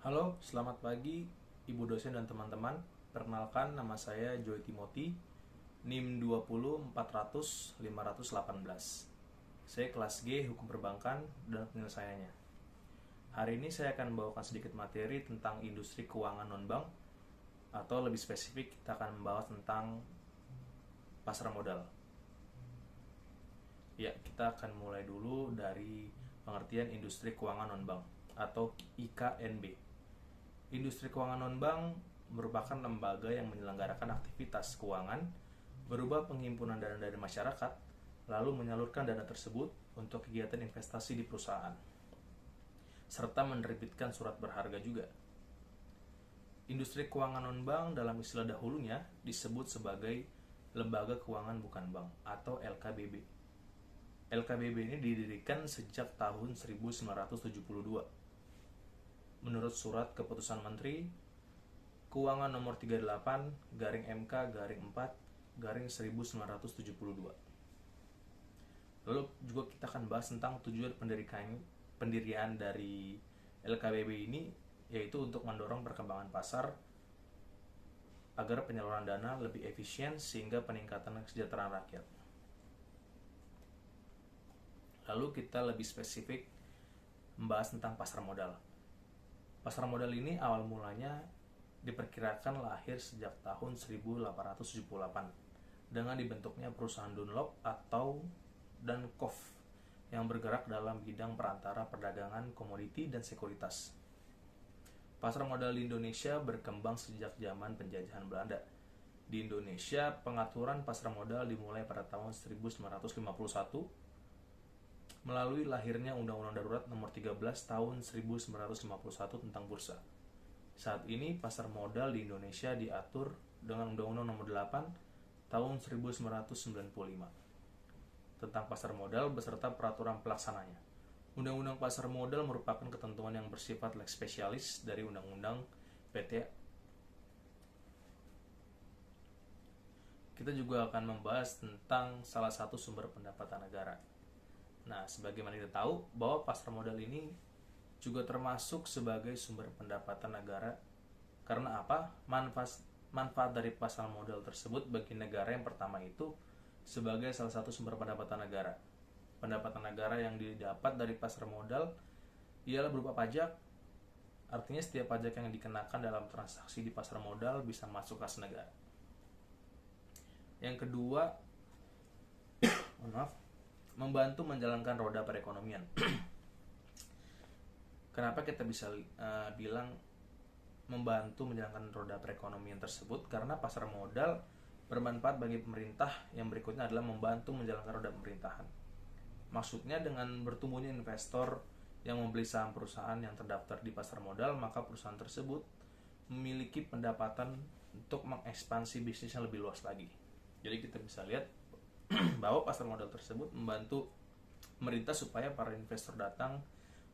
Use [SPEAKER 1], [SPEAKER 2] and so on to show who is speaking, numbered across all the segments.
[SPEAKER 1] Halo, selamat pagi Ibu dosen dan teman-teman. Perkenalkan, nama saya Joy Timothy, NIM 20400-518. Saya kelas G Hukum Perbankan dan penyelesaiannya. Hari ini saya akan membawakan sedikit materi tentang industri keuangan non-bank, atau lebih spesifik kita akan membahas tentang pasar modal. Ya, kita akan mulai dulu dari pengertian industri keuangan non-bank atau IKNB. Industri keuangan non-bank merupakan lembaga yang menyelenggarakan aktivitas keuangan berupa penghimpunan dana dari masyarakat, lalu menyalurkan dana tersebut untuk kegiatan investasi di perusahaan, serta menerbitkan surat berharga juga. Industri keuangan non-bank dalam istilah dahulunya disebut sebagai lembaga keuangan bukan bank atau LKBB. LKBB ini didirikan sejak tahun 1972 menurut surat keputusan Menteri Keuangan nomor 38 garing MK garing 4 garing 1972. Lalu juga kita akan bahas tentang tujuan pendirian dari LKBB ini, yaitu untuk mendorong perkembangan pasar agar penyaluran dana lebih efisien sehingga peningkatan kesejahteraan rakyat. Lalu kita lebih spesifik membahas tentang pasar modal. Pasar modal ini awal mulanya diperkirakan lahir sejak tahun 1878 dengan dibentuknya perusahaan Dunlop atau Dankov yang bergerak dalam bidang perantara perdagangan komoditi dan sekuritas. Pasar modal di Indonesia berkembang sejak zaman penjajahan Belanda. Di Indonesia, pengaturan pasar modal dimulai pada tahun 1951 melalui lahirnya Undang-Undang Darurat Nomor 13 Tahun 1951 tentang Bursa. Saat ini pasar modal di Indonesia diatur dengan Undang-Undang Nomor 8 Tahun 1995 tentang pasar modal beserta peraturan pelaksananya. Undang-Undang Pasar Modal merupakan ketentuan yang bersifat lex specialis dari Undang-Undang PT. Kita juga akan membahas tentang salah satu sumber pendapatan negara. Nah, sebagaimana kita tahu bahwa pasar modal ini juga termasuk sebagai sumber pendapatan negara. Karena apa? Manfaat dari pasar modal tersebut bagi negara yang pertama itu sebagai salah satu sumber pendapatan negara. Pendapatan negara yang didapat dari pasar modal ialah berupa pajak. Artinya setiap pajak yang dikenakan dalam transaksi di pasar modal bisa masuk kas negara. Yang kedua, membantu menjalankan roda perekonomian. Kenapa kita bisa bilang membantu menjalankan roda perekonomian tersebut? Karena pasar modal bermanfaat bagi pemerintah. Yang berikutnya adalah membantu menjalankan roda pemerintahan. Maksudnya dengan bertumbuhnya investor yang membeli saham perusahaan yang terdaftar di pasar modal, maka perusahaan tersebut memiliki pendapatan untuk mengekspansi bisnis yang lebih luas lagi. Jadi kita bisa lihat bahwa pasar modal tersebut membantu pemerintah supaya para investor datang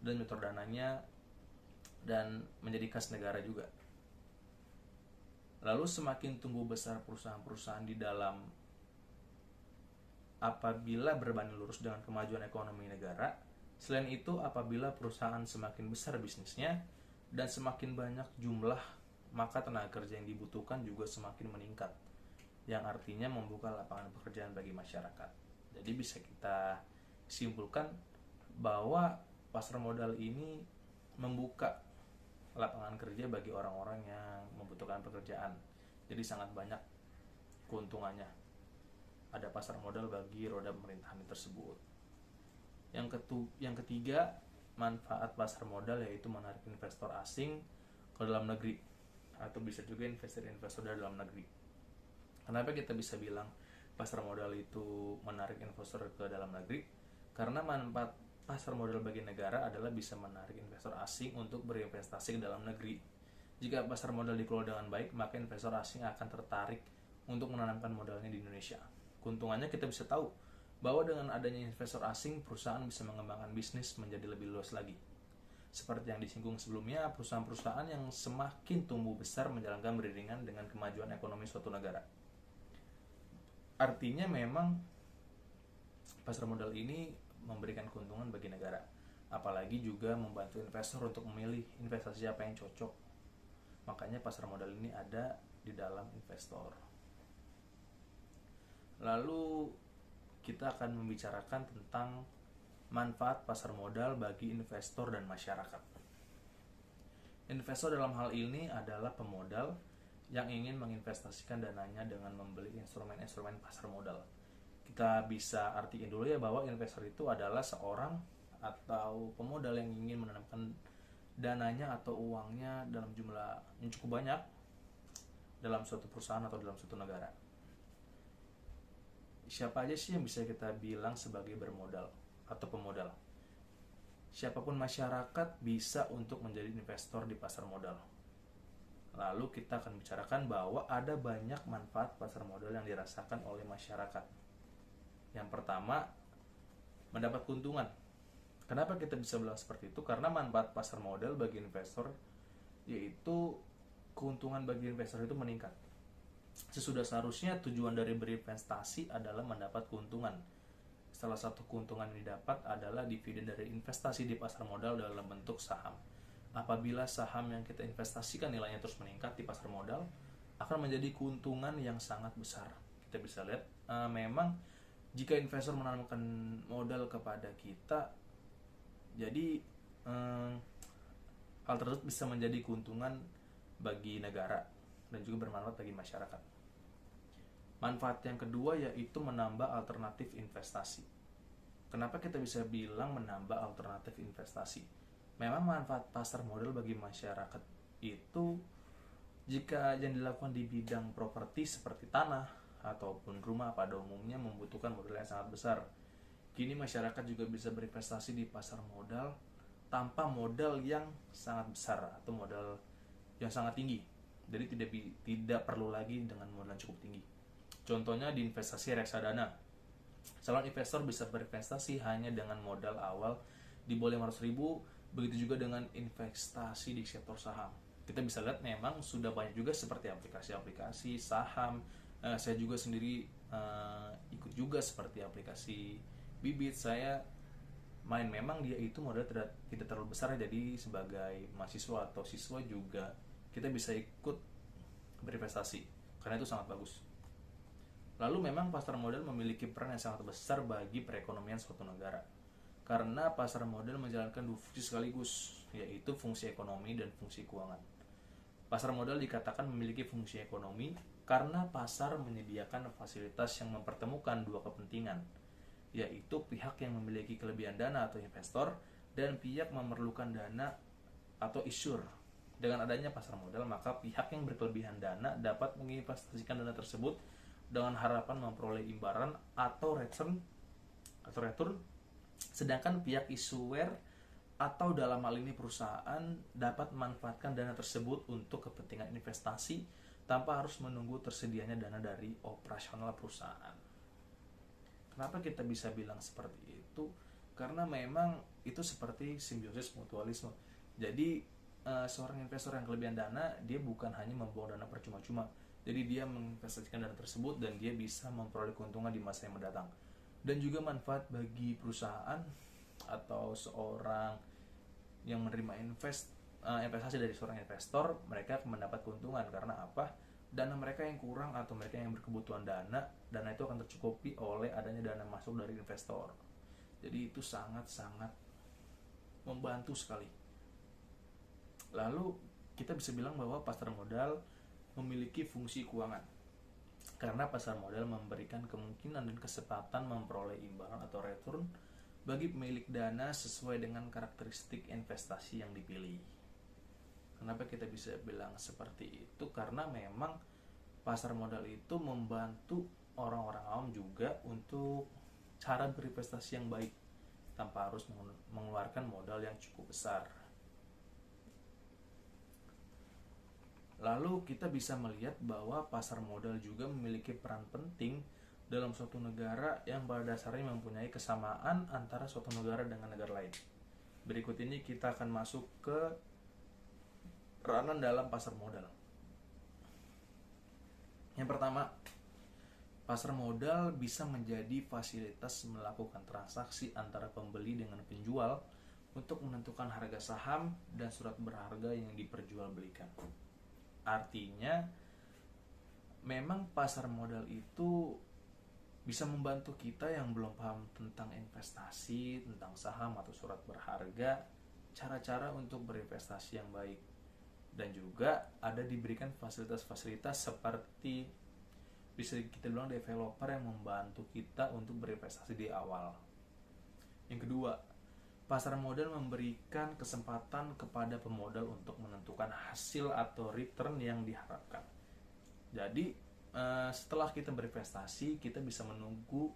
[SPEAKER 1] dan nyetor dananya dan menjadi kas negara juga. Lalu semakin tumbuh besar perusahaan-perusahaan di dalam apabila berbanding lurus dengan kemajuan ekonomi negara. Selain itu, apabila perusahaan semakin besar bisnisnya dan semakin banyak jumlah, maka tenaga kerja yang dibutuhkan juga semakin meningkat, yang artinya membuka lapangan pekerjaan bagi masyarakat. Jadi bisa kita simpulkan bahwa pasar modal ini membuka lapangan kerja bagi orang-orang yang membutuhkan pekerjaan. Jadi sangat banyak keuntungannya ada pasar modal bagi roda pemerintahan tersebut. Yang ketiga, manfaat pasar modal yaitu menarik investor asing ke dalam negeri, atau bisa juga investor dari dalam negeri. Kenapa kita bisa bilang pasar modal itu menarik investor ke dalam negeri? Karena manfaat pasar modal bagi negara adalah bisa menarik investor asing untuk berinvestasi ke dalam negeri. Jika pasar modal dikelola dengan baik, maka investor asing akan tertarik untuk menanamkan modalnya di Indonesia. Keuntungannya kita bisa tahu bahwa dengan adanya investor asing, perusahaan bisa mengembangkan bisnis menjadi lebih luas lagi. Seperti yang disinggung sebelumnya, perusahaan-perusahaan yang semakin tumbuh besar menjalankan beriringan dengan kemajuan ekonomi suatu negara. Artinya memang pasar modal ini memberikan keuntungan bagi negara. apalagi juga membantu investor untuk memilih investasi apa yang cocok. Makanya pasar modal ini ada di dalam investor. Lalu kita akan membicarakan tentang manfaat pasar modal bagi investor dan masyarakat. Investor dalam hal ini adalah pemodal yang ingin menginvestasikan dananya dengan membeli instrumen-instrumen pasar modal. Kita bisa artiin dulu ya bahwa investor itu adalah seorang atau pemodal yang ingin menanamkan dananya atau uangnya dalam jumlah yang cukup banyak dalam suatu perusahaan atau dalam suatu negara. Siapa aja sih yang bisa kita bilang sebagai bermodal atau pemodal? Siapapun masyarakat bisa untuk menjadi investor di pasar modal. Lalu kita akan bicarakan bahwa ada banyak manfaat pasar modal yang dirasakan oleh masyarakat. Yang pertama, mendapat keuntungan. Kenapa kita bisa bilang seperti itu? Karena manfaat pasar modal bagi investor yaitu keuntungan bagi investor itu meningkat. Sesudah seharusnya tujuan dari berinvestasi adalah mendapat keuntungan. Salah satu keuntungan yang didapat adalah dividen dari investasi di pasar modal dalam bentuk saham. Apabila saham yang kita investasikan nilainya terus meningkat di pasar modal, akan menjadi keuntungan yang sangat besar. Kita bisa lihat, memang jika investor menanamkan modal kepada kita, jadi hal tersebut bisa menjadi keuntungan bagi negara dan juga bermanfaat bagi masyarakat. Manfaat yang kedua yaitu menambah alternatif investasi. Kenapa kita bisa bilang menambah alternatif investasi? Memang manfaat pasar modal bagi masyarakat itu jika yang dilakukan di bidang properti seperti tanah ataupun rumah pada umumnya membutuhkan modal yang sangat besar. Kini masyarakat juga bisa berinvestasi di pasar modal tanpa modal yang sangat besar atau modal yang sangat tinggi. Jadi tidak perlu lagi dengan modal yang cukup tinggi. Contohnya di investasi reksadana. Calon investor bisa berinvestasi hanya dengan modal awal di bawah 500.000, begitu juga dengan investasi di sektor saham. Kita bisa lihat memang sudah banyak juga seperti aplikasi-aplikasi saham. Saya juga sendiri ikut juga seperti aplikasi Bibit. Saya main, memang dia itu modal tidak terlalu besar, jadi sebagai mahasiswa atau siswa juga kita bisa ikut berinvestasi karena itu sangat bagus. Lalu memang pasar modal memiliki peran yang sangat besar bagi perekonomian suatu negara karena pasar modal menjalankan dua fungsi sekaligus, yaitu fungsi ekonomi dan fungsi keuangan. Pasar modal dikatakan memiliki fungsi ekonomi karena pasar menyediakan fasilitas yang mempertemukan dua kepentingan, yaitu pihak yang memiliki kelebihan dana atau investor dan pihak memerlukan dana atau issuer. Dengan adanya pasar modal, maka pihak yang berkelebihan dana dapat menginvestasikan dana tersebut dengan harapan memperoleh imbalan atau return, sedangkan pihak issuer atau dalam hal ini perusahaan dapat memanfaatkan dana tersebut untuk kepentingan investasi tanpa harus menunggu tersedianya dana dari operasional perusahaan. Kenapa kita bisa bilang seperti itu? Karena memang itu seperti simbiosis mutualisme. Jadi seorang investor yang kelebihan dana, dia bukan hanya membawa dana percuma-cuma. Jadi dia menginvestasikan dana tersebut dan dia bisa memperoleh keuntungan di masa yang mendatang. Dan juga manfaat bagi perusahaan atau seorang yang menerima investasi dari seorang investor, mereka akan mendapat keuntungan karena apa? Dana mereka yang kurang atau mereka yang berkebutuhan dana itu akan tercukupi oleh adanya dana masuk dari investor. Jadi itu sangat-sangat membantu sekali. Lalu kita bisa bilang bahwa pasar modal memiliki fungsi keuangan karena pasar modal memberikan kemungkinan dan kesempatan memperoleh imbalan atau return bagi pemilik dana sesuai dengan karakteristik investasi yang dipilih. Kenapa kita bisa bilang seperti itu? Karena memang pasar modal itu membantu orang-orang awam juga untuk cara berinvestasi yang baik tanpa harus mengeluarkan modal yang cukup besar. Lalu kita bisa melihat bahwa pasar modal juga memiliki peran penting dalam suatu negara yang pada dasarnya mempunyai kesamaan antara suatu negara dengan negara lain. Berikut ini kita akan masuk ke peranan dalam pasar modal. Yang pertama, pasar modal bisa menjadi fasilitas melakukan transaksi antara pembeli dengan penjual untuk menentukan harga saham dan surat berharga yang diperjualbelikan. Artinya, memang pasar modal itu bisa membantu kita yang belum paham tentang investasi, tentang saham atau surat berharga, cara-cara untuk berinvestasi yang baik. Dan juga ada diberikan fasilitas-fasilitas seperti bisa kita bilang developer yang membantu kita untuk berinvestasi di awal. Yang kedua, pasar modal memberikan kesempatan kepada pemodal untuk menentukan hasil atau return yang diharapkan. Jadi setelah kita berinvestasi, kita bisa menunggu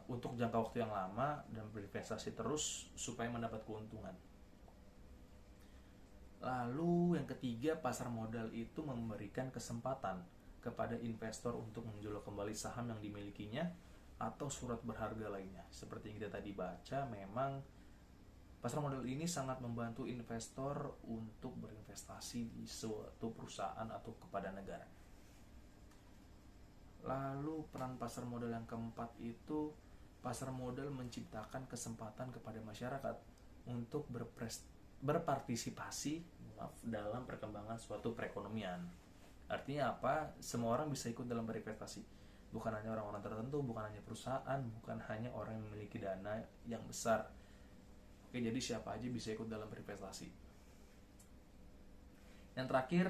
[SPEAKER 1] untuk jangka waktu yang lama dan berinvestasi terus supaya mendapat keuntungan. Lalu yang ketiga, pasar modal itu memberikan kesempatan kepada investor untuk menjual kembali saham yang dimilikinya atau surat berharga lainnya. Seperti yang kita tadi baca, memang pasar modal ini sangat membantu investor untuk berinvestasi di suatu perusahaan atau kepada negara. Lalu peran pasar modal yang keempat itu, pasar modal menciptakan kesempatan kepada masyarakat untuk berpartisipasi dalam perkembangan suatu perekonomian. Artinya apa? Semua orang bisa ikut dalam berinvestasi. Bukan hanya orang-orang tertentu, bukan hanya perusahaan, bukan hanya orang yang memiliki dana yang besar. Oke, jadi siapa aja bisa ikut dalam berinvestasi. Yang terakhir,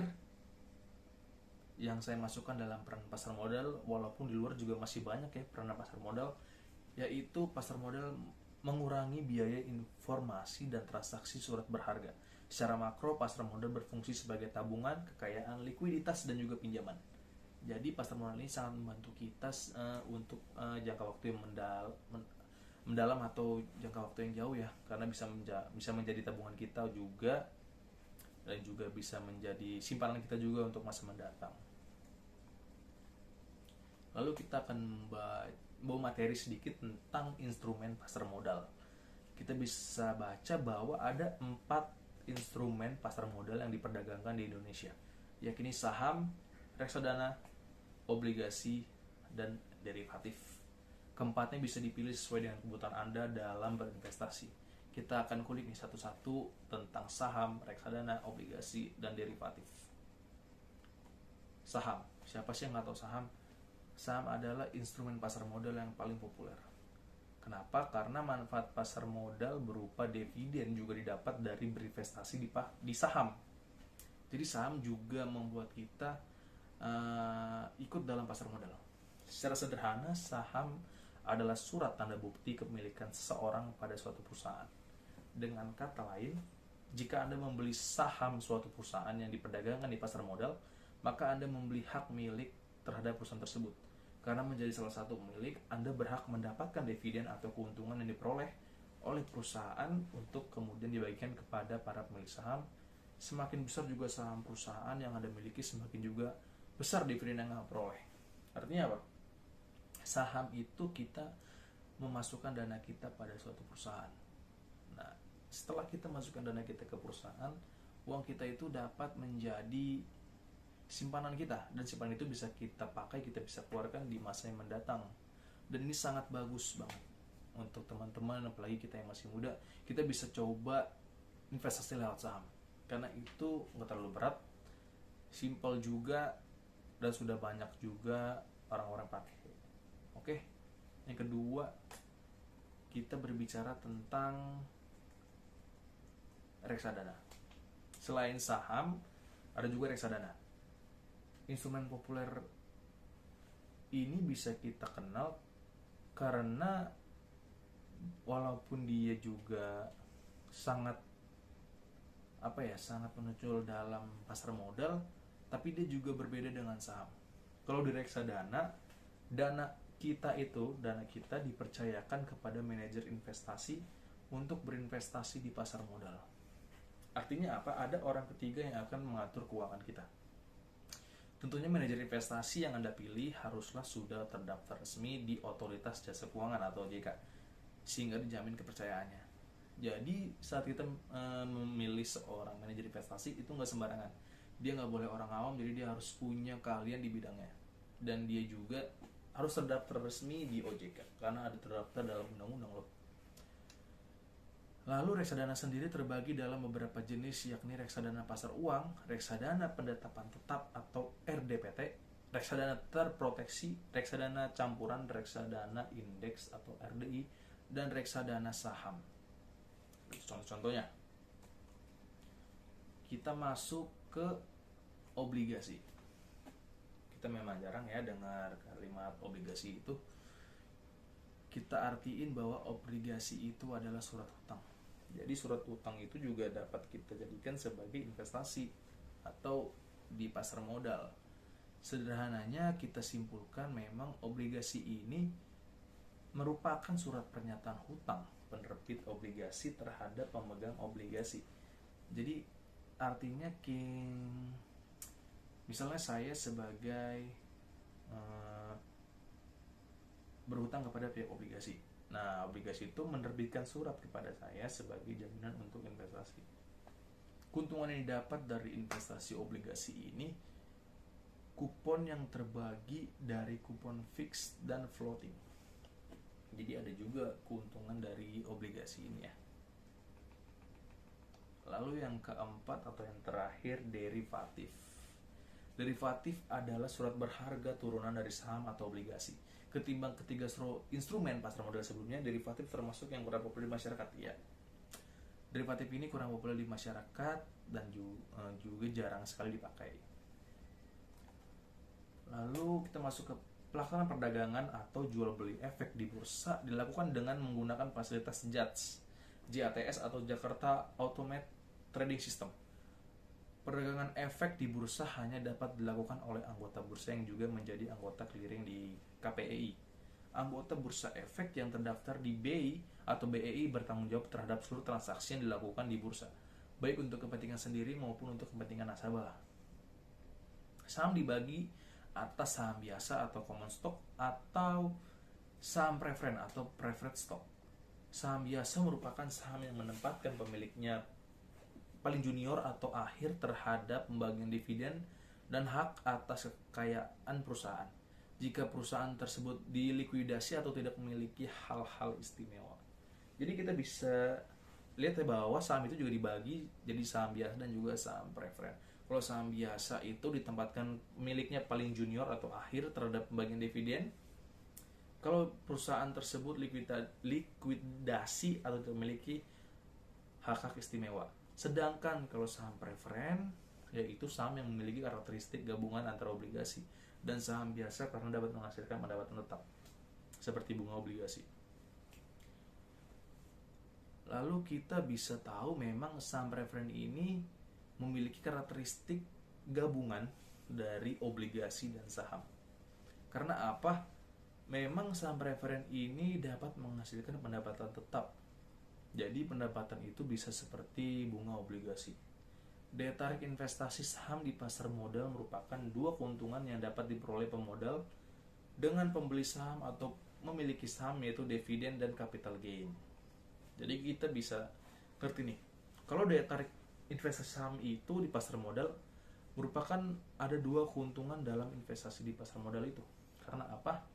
[SPEAKER 1] yang saya masukkan dalam peran pasar modal, walaupun di luar juga masih banyak ya peran pasar modal, yaitu pasar modal mengurangi biaya informasi dan transaksi surat berharga. Secara makro, pasar modal berfungsi sebagai tabungan, kekayaan, likuiditas, dan juga pinjaman. Jadi pasar modal ini sangat membantu kita untuk jangka waktu yang mendalam atau jangka waktu yang jauh ya, karena bisa menjadi tabungan kita juga, dan juga bisa menjadi simpanan kita juga untuk masa mendatang. Lalu kita akan bawa materi sedikit tentang instrumen pasar modal. Kita bisa baca bahwa ada 4 instrumen pasar modal yang diperdagangkan di Indonesia, yakni saham, reksadana, obligasi, dan derivatif. Keempatnya bisa dipilih sesuai dengan kebutuhan Anda dalam berinvestasi. Kita akan kulik nih satu-satu tentang saham, reksadana, obligasi, dan derivatif. Saham, siapa sih yang nggak tahu saham? Saham adalah instrumen pasar modal yang paling populer. Kenapa? Karena manfaat pasar modal berupa dividen juga didapat dari berinvestasi di saham. Jadi saham juga membuat kita ikut dalam pasar modal. Secara sederhana, saham adalah surat tanda bukti kepemilikan seseorang pada suatu perusahaan. Dengan kata lain, jika Anda membeli saham suatu perusahaan yang diperdagangkan di pasar modal, maka Anda membeli hak milik terhadap perusahaan tersebut. Karena menjadi salah satu pemilik, Anda berhak mendapatkan dividen atau keuntungan yang diperoleh oleh perusahaan untuk kemudian dibagikan kepada para pemilik saham. Semakin besar juga saham perusahaan yang Anda miliki, semakin juga besar dividen yang Anda peroleh. Artinya apa? Saham itu kita memasukkan dana kita pada suatu perusahaan. Nah, setelah kita masukkan dana kita ke perusahaan, uang kita itu dapat menjadi simpanan kita, dan simpanan itu bisa kita pakai, kita bisa keluarkan di masa yang mendatang. Dan ini sangat bagus banget untuk teman-teman, apalagi kita yang masih muda. Kita bisa coba investasi lewat saham, karena itu nggak terlalu berat, simple juga, dan sudah banyak juga orang-orang pakai. Oke, yang kedua, kita berbicara tentang reksadana. Selain saham, ada juga reksadana. Instrumen populer ini bisa kita kenal karena walaupun dia juga sangat menonjol dalam pasar modal, tapi dia juga berbeda dengan saham. Kalau di reksadana, dana kita dipercayakan kepada manajer investasi untuk berinvestasi di pasar modal. Artinya apa? Ada orang ketiga yang akan mengatur keuangan kita. Tentunya manajer investasi yang Anda pilih haruslah sudah terdaftar resmi di Otoritas Jasa Keuangan atau OJK, sehingga dijamin kepercayaannya. Jadi saat kita memilih seorang manajer investasi itu nggak sembarangan. Dia nggak boleh orang awam, jadi dia harus punya keahlian di bidangnya. Dan dia juga harus terdaftar resmi di OJK, karena ada terdaftar dalam undang-undang loh. Lalu reksadana sendiri terbagi dalam beberapa jenis, yakni reksadana pasar uang, reksadana pendapatan tetap atau RDPT, reksadana terproteksi, reksadana campuran, reksadana indeks atau RDI, dan reksadana saham. Contoh-contohnya, kita masuk ke obligasi. Kita memang jarang ya dengar kalimat obligasi itu. Kita artiin bahwa obligasi itu adalah surat hutang. Jadi surat hutang itu juga dapat kita jadikan sebagai investasi atau di pasar modal. Sederhananya kita simpulkan memang obligasi ini merupakan surat pernyataan hutang penerbit obligasi terhadap pemegang obligasi. Jadi artinya misalnya saya sebagai berhutang kepada pihak obligasi. Nah, obligasi itu menerbitkan surat kepada saya sebagai jaminan untuk investasi. Keuntungan yang didapat dari investasi obligasi ini, kupon yang terbagi dari kupon fix dan floating. Jadi ada juga keuntungan dari obligasi ini ya. Lalu yang keempat atau yang terakhir, derivatif. Derivatif adalah surat berharga turunan dari saham atau obligasi. Ketimbang ketiga instrumen pasar modal sebelumnya, derivatif termasuk yang kurang populer di masyarakat ya. Derivatif ini kurang populer di masyarakat dan juga jarang sekali dipakai. Lalu kita masuk ke pelaksanaan perdagangan atau jual beli efek di bursa dilakukan dengan menggunakan fasilitas JATS atau Jakarta Automated Trading System. Perdagangan efek di bursa hanya dapat dilakukan oleh anggota bursa yang juga menjadi anggota clearing di KPEI. Anggota bursa efek yang terdaftar di BI atau BEI bertanggung jawab terhadap seluruh transaksi yang dilakukan di bursa, baik untuk kepentingan sendiri maupun untuk kepentingan nasabah. Saham dibagi atas saham biasa atau common stock atau saham preferen atau preferred stock. Saham biasa merupakan saham yang menempatkan pemiliknya paling junior atau akhir terhadap pembagian dividen dan hak atas kekayaan perusahaan jika perusahaan tersebut dilikuidasi atau tidak memiliki hal-hal istimewa. Jadi kita bisa lihat ya bahwa saham itu juga dibagi jadi saham biasa dan juga saham preferen. Kalau saham biasa itu ditempatkan pemiliknya paling junior atau akhir terhadap pembagian dividen. Kalau perusahaan tersebut likuidasi atau tidak memiliki hak-hak istimewa. Sedangkan kalau saham preferen, yaitu saham yang memiliki karakteristik gabungan antara obligasi dan saham biasa karena dapat menghasilkan pendapatan tetap, seperti bunga obligasi. Lalu kita bisa tahu memang saham preferen ini memiliki karakteristik gabungan dari obligasi dan saham. Karena apa? Memang saham preferen ini dapat menghasilkan pendapatan tetap. Jadi pendapatan itu bisa seperti bunga obligasi. Daya tarik investasi saham di pasar modal merupakan dua keuntungan yang dapat diperoleh pemodal dengan pembeli saham atau memiliki saham, yaitu dividen dan capital gain. Jadi kita bisa ngerti nih, kalau daya tarik investasi saham itu di pasar modal merupakan ada dua keuntungan dalam investasi di pasar modal itu. Karena apa?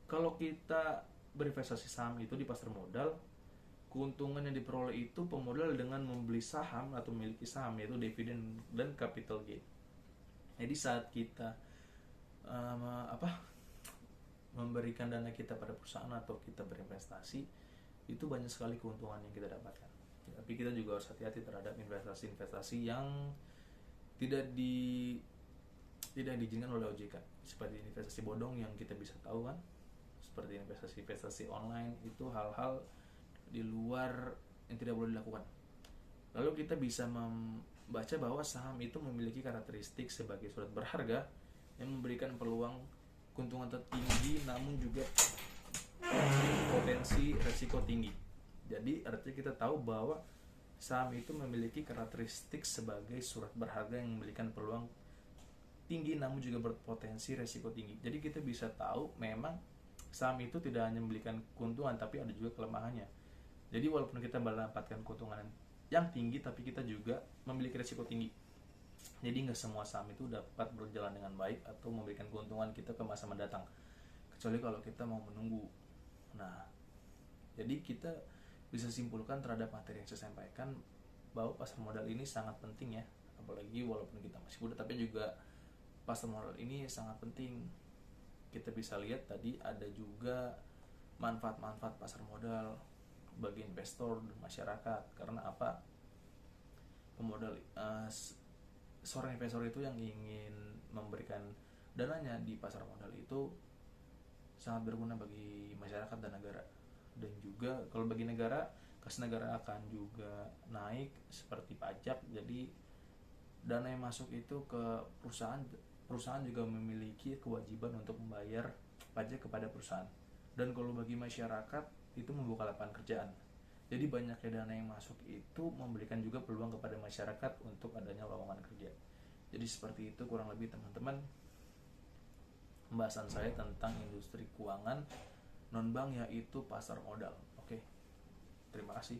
[SPEAKER 1] Kalau kita berinvestasi saham itu di pasar modal, keuntungan yang diperoleh itu pemodal dengan membeli saham atau memiliki saham, yaitu dividen dan capital gain. Jadi saat kita memberikan dana kita pada perusahaan atau kita berinvestasi, itu banyak sekali keuntungan yang kita dapatkan. Tapi kita juga harus hati-hati terhadap investasi-investasi yang tidak diizinkan oleh OJK, seperti investasi bodong yang kita bisa tahu kan, seperti investasi online, itu hal-hal di luar yang tidak boleh dilakukan. Lalu kita bisa membaca bahwa saham itu memiliki karakteristik sebagai surat berharga yang memberikan peluang keuntungan tertinggi namun juga potensi resiko tinggi. Jadi artinya kita tahu bahwa saham itu memiliki karakteristik sebagai surat berharga yang memberikan peluang tinggi namun juga berpotensi resiko tinggi. Jadi kita bisa tahu memang saham itu tidak hanya memberikan keuntungan tapi ada juga kelemahannya. Jadi walaupun kita mendapatkan keuntungan yang tinggi, tapi kita juga memiliki risiko tinggi. Jadi nggak semua saham itu dapat berjalan dengan baik atau memberikan keuntungan kita ke masa mendatang, kecuali kalau kita mau menunggu. Nah, jadi kita bisa simpulkan terhadap materi yang saya sampaikan bahwa pasar modal ini sangat penting ya, apalagi walaupun kita masih muda, tapi juga pasar modal ini sangat penting. Kita bisa lihat tadi ada juga manfaat-manfaat pasar modal bagi investor dan masyarakat. Karena apa? Pemodal seorang investor itu yang ingin memberikan dananya di pasar modal itu sangat berguna bagi masyarakat dan negara. Dan juga kalau bagi negara, kas negara akan juga naik seperti pajak. Jadi dana yang masuk itu ke perusahaan juga memiliki kewajiban untuk membayar pajak kepada perusahaan. Dan kalau bagi masyarakat itu membuka lapangan kerjaan. Jadi banyaknya dana yang masuk itu memberikan juga peluang kepada masyarakat untuk adanya lowongan kerja. Jadi seperti itu kurang lebih teman-teman pembahasan saya tentang industri keuangan non bank, yaitu pasar modal. Oke, terima kasih.